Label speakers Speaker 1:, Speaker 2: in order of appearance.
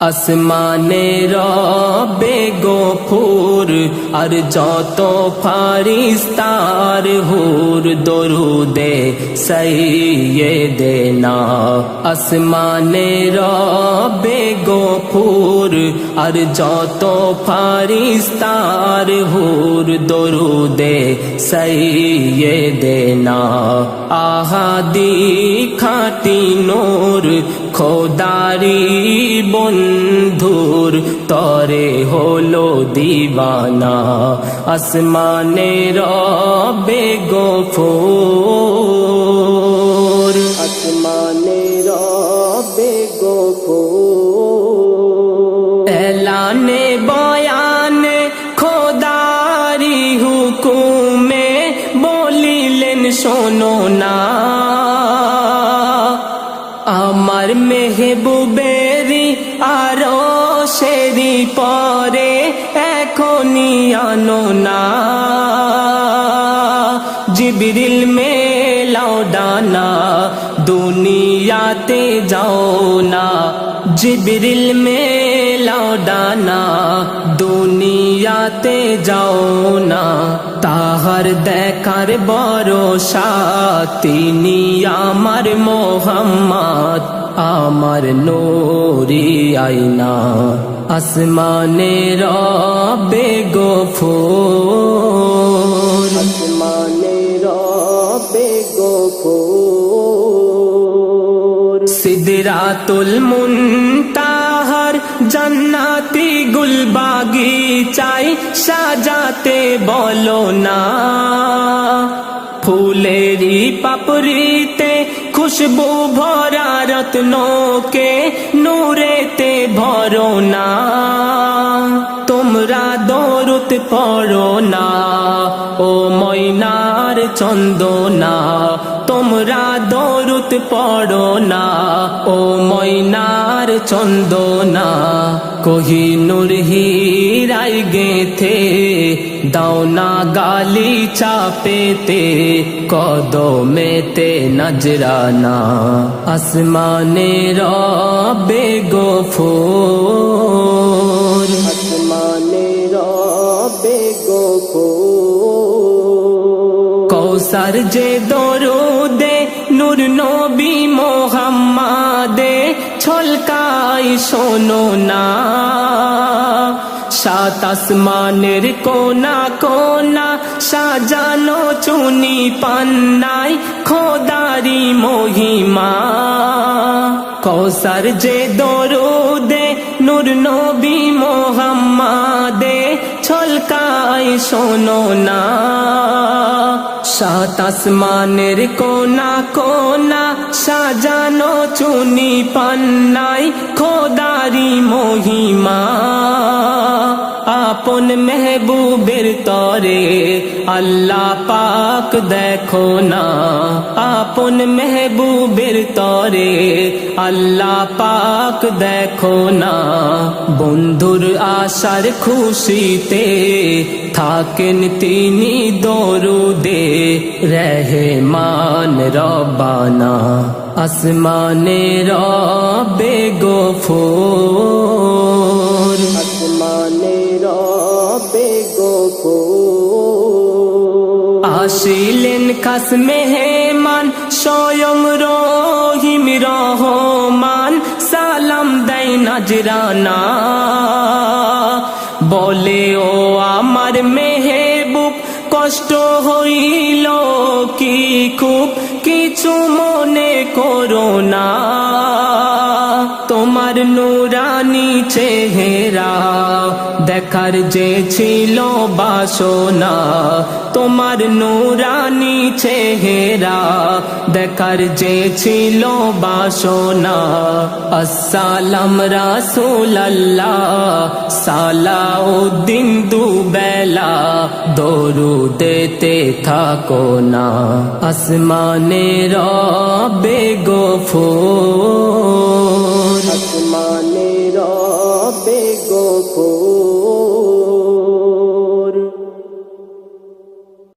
Speaker 1: আসমানে রবে গফুর আর যত ফারিস্তার হুর দরুদে সাইয়্যিদেনা। আসমানে রবে গফুর আর যত ফারিস্তার হুর দরুদে সাইয়্যিদেনা। আহাদি খাঁটি নূর খোদারি বন্ধুর তরে হলো দিওয়ানা। আসমানে রবে গফুর, আসমানে রবে গফুর। এলানে বয়ানে খোদারি হুকুমে বলিলেন শোনো না, আমার মেহবুবেরি আরশেরি পরে এখনি আনো না। জিবরিল মেলাও ডানা দুনিয়াতে যাও না। জিবরিল মেলাও ডানা দুনিয়াতে যাও না। তাহার দেখার ভরসা তিনি আমার মোহাম্মদ, আমার নূরি আয়না। আসমানে রবে গফুর, আসমানে রবে গফুর। সিদরাতুল মুনতাহার জান্নাতি গুলবাগিচায় সাজাতে বলো না। ফুলেরি পাপড়িতে খুশবু ভরা রত্নকে নূরেতে ভরো না। তোমরা দরুদ পড়ো না ও ময়নার চন্দনা। তোমরা দরুদ পড়ো না ও ময়নার চন্দনা। কোহিনূর হীরায় গেথে দাও না গালি চাপেতে কদমেতে নজরানা। আসমানে রবে গফুর, আসমানে রবে গফুর। কৌসার যে দরুদে নূর নবী মোহাম্মদে ছলকাই শোনো না। সাত আসমানের কোনা কোনা সাজানো চুনি পান্নায় খোদারি মহিমা। কৌসার যে দরুদে নূর নবী মোহাম্মদে ছলকাই শোনো না। সাত আসমানের কোনা কোনা সাজানো চুনি পান্নায় খোদারি মহিমা। আপন মেহবুবের তরে আল্লাহ পাক দেখো না। আপন মেহবুবের তরে আল্লাহ পাক দেখো না। বন্ধুর আশার খুশিতে থাকেন তিনি দরুদে রহমান রব্বানা। আসমানে রবে গফুর, আসমানে রবে গফুর। আসিলেন খাস মেহমান স্বয়ং রহিম রহমান সালাম দেয় নজরানা। বলে ও আমার মেহবুব কষ্ট হইল কি খুব, কিছু মনে করো না। তোমার নুরানি চেহারা দেখার যে ছিল বাসনা। তোমার নুরানি চেহারা দেখার যে ছিল বাসনা। আসসালাম রাসূলুল্লাহ সালাউদ্দিন দুবেলা দরুদেতে থাকো না। আসমানে রবে গফুর, আসমানে রবে গফুর।